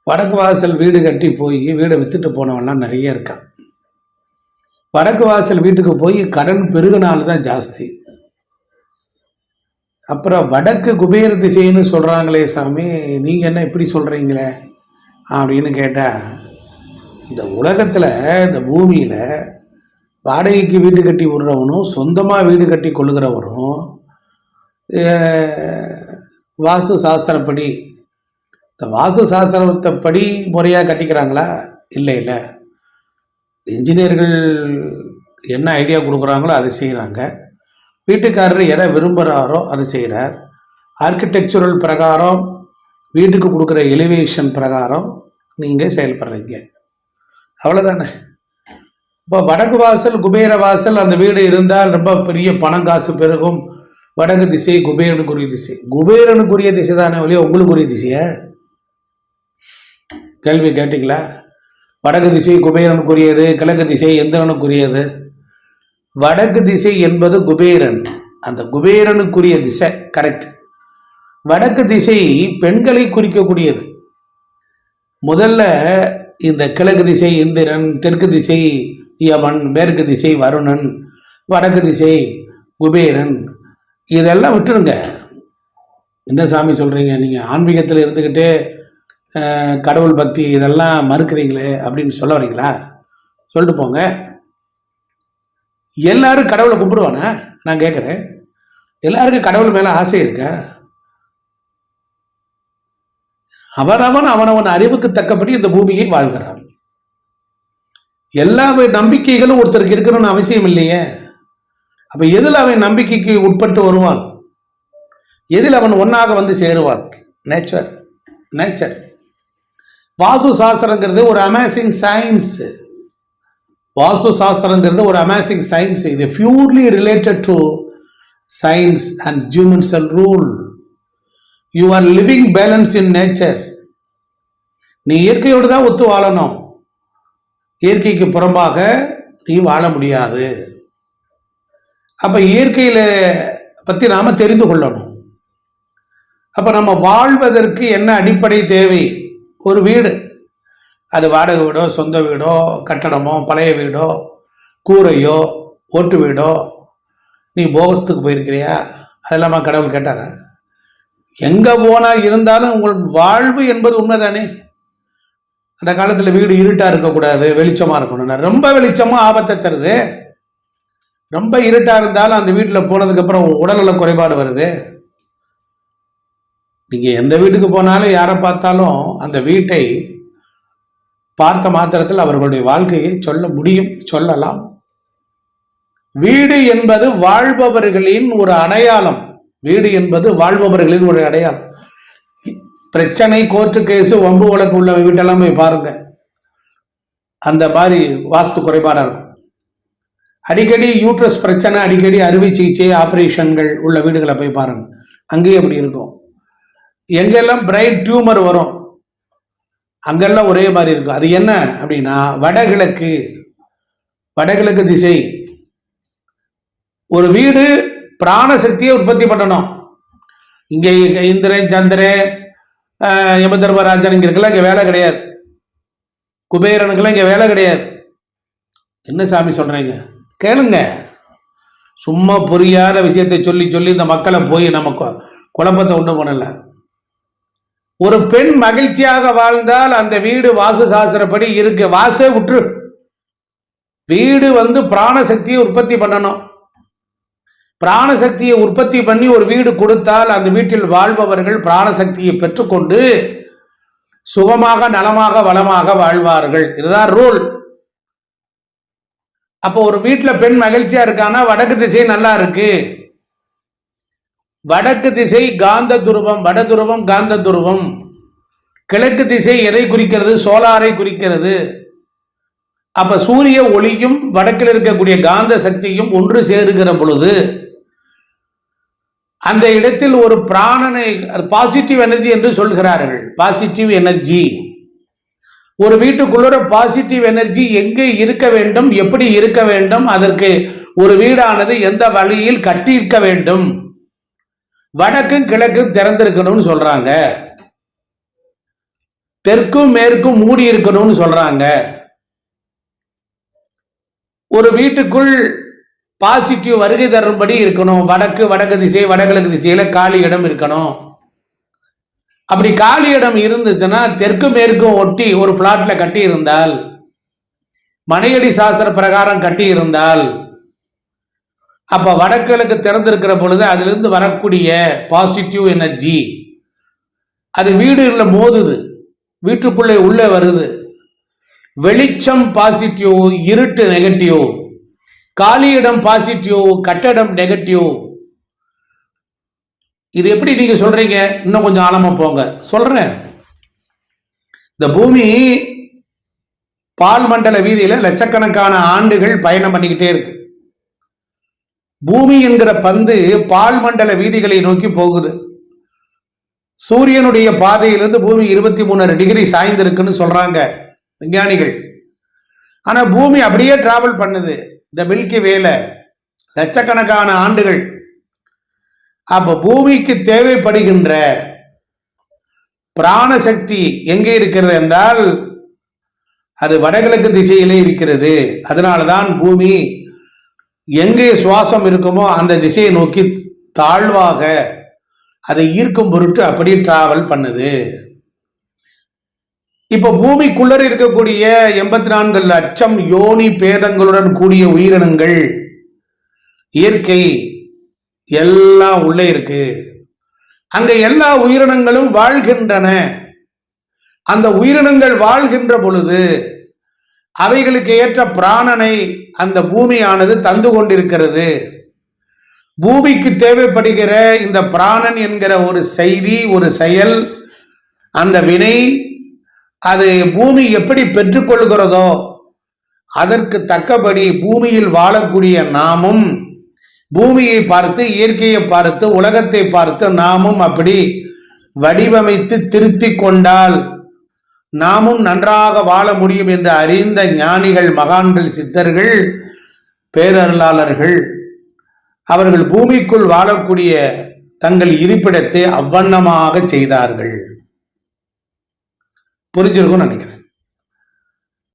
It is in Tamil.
வடக்கு வாசல் வீடு கட்டி போய் வீடை வித்துட்டு போனவன்லாம் நிறைய இருக்கான். வடக்கு வாசல் வீட்டுக்கு போய் கடன் பெருகினால தான் ஜாஸ்தி. அப்புறம் வடக்கு குபேர திசைன்னு சொல்கிறாங்களே சாமி, நீங்கள் என்ன இப்படி சொல்கிறீங்களே அப்படின்னு கேட்டால், இந்த உலகத்தில் இந்த பூமியில் வாடகைக்கு வீடு கட்டி விடுறவனும் சொந்தமாக வீடு கட்டி கொள்ளுகிறவரும் வாஸ்து சாஸ்திரப்படி, இந்த வாஸ்து சாஸ்திரத்தைப்படி முறையாக கட்டிக்கிறாங்களா? இல்லை இல்லை. இன்ஜினியர்கள் என்ன ஐடியா கொடுக்குறாங்களோ அதை செய்கிறாங்க. வீட்டுக்காரர் எதை விரும்புகிறாரோ அதை செய்கிறார். ஆர்கிடெக்சுரல் பிரகாரம் வீட்டுக்கு கொடுக்குற எலிவேஷன் பிரகாரம் நீங்கள் செயல்படுறீங்க, அவ்வளோதானே. இப்போ வடக்கு வாசல் குபேர வாசல் அந்த வீடு இருந்தால் ரொம்ப பெரிய பணம் காசு பெருகும். வடக்கு திசை குபேரனுக்குரிய திசை. குபேரனுக்குரிய திசை தானே வழியா உங்களுக்குரிய திசையா? கேள்வி கேட்டீங்களா? வடக்கு திசை குபேரனுக்குரியது, கிழக்கு திசை எந்திரனுக்குரியது. வடக்கு திசை என்பது குபேரன், அந்த குபேரனுக்குரிய திசை கரெக்ட். வடக்கு திசை பெண்களை குறிக்கக்கூடியது. முதல்ல இந்த கிழக்கு திசை இந்திரன், தெற்கு திசை யமன், மேற்கு திசை வருணன், வடக்கு திசை குபேரன், இதெல்லாம் விட்டுருங்க. என்ன சாமி சொல்கிறீங்க நீங்கள்? ஆன்மீகத்தில் இருந்துக்கிட்டே கடவுள் பக்தி இதெல்லாம் மறுக்கிறீங்களே அப்படின்னு சொல்ல வரீங்களா? சொல்லிட்டு போங்க. எல்லாரும் கடவுளை கும்பிடுவானா? நான் கேட்குறேன். எல்லாருக்கும் கடவுள் மேலே ஆசை இருக்க? அவனவன் அறிவுக்கு தக்கபடி இந்த பூமியை வாழ்கிறான். எல்லா நம்பிக்கைகளும் ஒருத்தருக்கு இருக்கணும்னு அவசியம் இல்லையே. அப்ப எதில் அவன் நம்பிக்கைக்கு உட்பட்டு வருவான்? எதில் அவன் ஒன்னாக வந்து சேருவான்? நேச்சர். நேச்சர். வாஸ்து சாஸ்திரங்கிறது ஒரு அமேசிங் சயின்ஸ். வாஸ்து சாஸ்திரங்கிறது ஒரு அமேசிங் சயின்ஸ். இது purely related to science and geometrical rule. You are living balance in nature. நீ இயற்கையோடு தான் ஒத்து வாழணும். இயற்கைக்கு புறம்பாக நீ வாழ முடியாது. அப்ப இயற்கையில பத்தி நாம தெரிந்து கொள்ளணும். அப்ப நம்ம வாழ்வதற்கு என்ன அடிப்படை தேவை? ஒரு வீடு. அது வாடகை வீடோ, சொந்த வீடோ, கட்டடமோ, பழைய வீடோ, கூரையோ, ஓட்டு வீடோ. நீ போகஸ்துக்கு போயிருக்கிறியா? அதெல்லாமா கடவுள் கேட்டாரா? எங்க போனா இருந்தாலும் உங்கள் வாழ்வு என்பது உண்மைதானே. அந்த காலத்துல வீடு இருட்டா இருக்கக்கூடாது, வெளிச்சமா இருக்கணும். ரொம்ப வெளிச்சமா ஆபத்தை தருது. ரொம்ப இருட்டா இருந்தாலும் அந்த வீட்டில் போனதுக்கு அப்புறம் உடல்நல குறைபாடு வருது. நீங்க எந்த வீட்டுக்கு போனாலும் யாரை பார்த்தாலும் அந்த வீட்டை பார்த்த மாத்திரத்தில் அவர்களுடைய வாழ்க்கையை சொல்ல முடியும், சொல்லலாம். வீடு என்பது வாழ்பவர்களின் ஒரு அடையாளம். வீடு என்பது வாழ்பவர்களின் ஒரு அடையாளம். பிரச்சனை, கோர்ட்டு கேஸு, வம்பு வழக்கு உள்ள வீட்டெல்லாம் போய் பாருங்க. அந்த மாதிரி வாஸ்து குறைபாடாக இருக்கும். அடிக்கடி யூட்ரஸ் பிரச்சனை, அடிக்கடி அறுவை சிகிச்சை ஆப்ரேஷன்கள் உள்ள வீடுகளை போய் பாருங்க, அங்கேயும் அப்படி இருக்கும். எங்கெல்லாம் பிரைட் டியூமர் வரும் அங்கெல்லாம் ஒரே மாதிரி இருக்கும். அது என்ன அப்படின்னா வடகிழக்கு. வடகிழக்கு திசை. ஒரு வீடு பிராணசக்தியை உற்பத்தி பண்ணணும். இங்கே இந்திரன், சந்திரன், யமதர்மராஜன் இங்க இருக்கலாம், இங்க வேலை கிடையாது. குபேரனுக்கெல்லாம் இங்க வேலை கிடையாது. என்ன சாமி சொல்றீங்க? கேளுங்க. சும்மா புரியாத விஷயத்தை சொல்லி சொல்லி இந்த மக்களை போய் நமக்கு குழப்பத்தை உண்டு பண்ணல. ஒரு பெண் மகிழ்ச்சியாக வாழ்ந்தால் அந்த வீடு வாஸ்து சாஸ்திரப்படி இருக்கு. வாஸ்தே விட்டு வீடு பிராணசக்தியை உற்பத்தி பண்ணணும். பிராணசக்தியை உற்பத்தி பண்ணி ஒரு வீடு கொடுத்தால் அந்த வீட்டில் வாழ்பவர்கள் பிராணசக்தியை பெற்றுக்கொண்டு சுகமாக, நலமாக, வளமாக வாழ்வார்கள். இதுதான் ரூல். அப்போ ஒரு வீட்டில் பெண் மகிழ்ச்சியா இருக்கானா வடக்கு திசை நல்லா இருக்கு. வடக்கு திசை காந்த துருவம், வட துருவம் காந்த துருவம். கிழக்கு திசை எதை குறிக்கிறது? சோலாரை குறிக்கிறது. அப்ப சூரிய ஒளியும் வடக்கில் இருக்கக்கூடிய காந்த சக்தியும் ஒன்று சேருகிற பொழுது அந்த இடத்தில் ஒரு பிராணனை, பாசிட்டிவ் எனர்ஜி என்று சொல்கிறார்கள். Positive energy. ஒரு வீட்டுக்குள்ள பாசிட்டிவ் எனர்ஜி எங்கே இருக்க வேண்டும், எப்படி இருக்க வேண்டும், அதற்கு ஒரு வீடானது எந்த வழியில் கட்டி இருக்க வேண்டும், வடக்கும் கிழக்கும் திறந்திருக்கணும்னு சொல்றாங்க. தெற்கும் மேற்கும் மூடி இருக்கணும்னு சொல்றாங்க. ஒரு வீட்டுக்குள் பாசிட்டிவ் வருகை தரும்படி இருக்கணும். வடக்கு திசை, வடகிழக்கு திசையில காலி இடம் இருக்கணும். அப்படி காலி இடம் இருந்துச்சுன்னா தெற்கு மேற்கும் ஒட்டி ஒரு பிளாட்ல கட்டி இருந்தால், மனையடி சாஸ்திர பிரகாரம் கட்டி இருந்தால், அப்ப வடகிழக்கு திறந்திருக்கிற பொழுது அதிலிருந்து வரக்கூடிய பாசிட்டிவ் எனர்ஜி அது வீடுல மோதுது, வீட்டுக்குள்ளே உள்ளே வருது. வெளிச்சம் பாசிட்டிவ், இருட்டு நெகட்டிவ், காலியிடம் பாசிட்டிவ், கட்டடம் நெகட்டிவ். இது எப்படி நீங்க சொல்றீங்க? இன்னும் கொஞ்சம் ஆழமா போங்க. சொல்றேன். இந்த பூமி பால் மண்டல வீதியில லட்சக்கணக்கான ஆண்டுகள் பயணம் பண்ணிக்கிட்டே இருக்கு. பூமி என்கிற பந்து பால் மண்டல வீதிகளை நோக்கி போகுது. சூரியனுடைய பாதையிலிருந்து பூமி 23 டிகிரி சாய்ந்திருக்குன்னு சொல்றாங்க விஞ்ஞானிகள். ஆனா பூமி அப்படியே டிராவல் பண்ணுது இந்த மில்கி வேல லட்சக்கணக்கான ஆண்டுகள். அப்ப பூமிக்கு தேவைப்படுகின்ற பிராணசக்தி எங்கே இருக்கிறது என்றால் அது வடகிழக்கு திசையிலே இருக்கிறது. அதனால்தான் பூமி எங்கே சுவாசம் இருக்குமோ அந்த திசையை நோக்கி தாழ்வாக அதை ஈர்க்கும் பொருட்டு அப்படி டிராவல் பண்ணுது. இப்ப பூமிக்குள்ளர் இருக்கக்கூடிய 84 லட்சம் யோனி பேதங்களுடன் கூடிய உயிரினங்கள், இயற்கை எல்லாம் உள்ளே இருக்கு. அங்க எல்லா உயிரினங்களும் வாழ்கின்றன. அந்த உயிரினங்கள் வாழ்கின்ற பொழுது அவைகளுக்கு ஏற்ற பிராணனை அந்த பூமியானது தந்து கொண்டிருக்கிறது. பூமிக்கு தேவைப்படுகிற இந்த பிராணன் என்கிற ஒரு செய்தி, ஒரு செயல், அந்த வினை அது பூமி எப்படி பெற்றுக்கொள்கிறதோ அதற்கு தக்கபடி பூமியில் வாழக்கூடிய நாமும் பூமியை பார்த்து, இயற்கையை பார்த்து, உலகத்தை பார்த்து நாமும் அப்படி வடிவமைத்து திருத்தி கொண்டால் நாமும் நன்றாக வாழ முடியும் என்று அறிந்த ஞானிகள், மகான்கள், சித்தர்கள், பேரருளாளர்கள் அவர்கள் பூமிக்குள் வாழக்கூடிய தங்கள் இருப்பிடத்தை அவ்வண்ணமாக செய்தார்கள். புரிஞ்சிருக்கும்னு நினைக்கிறேன்.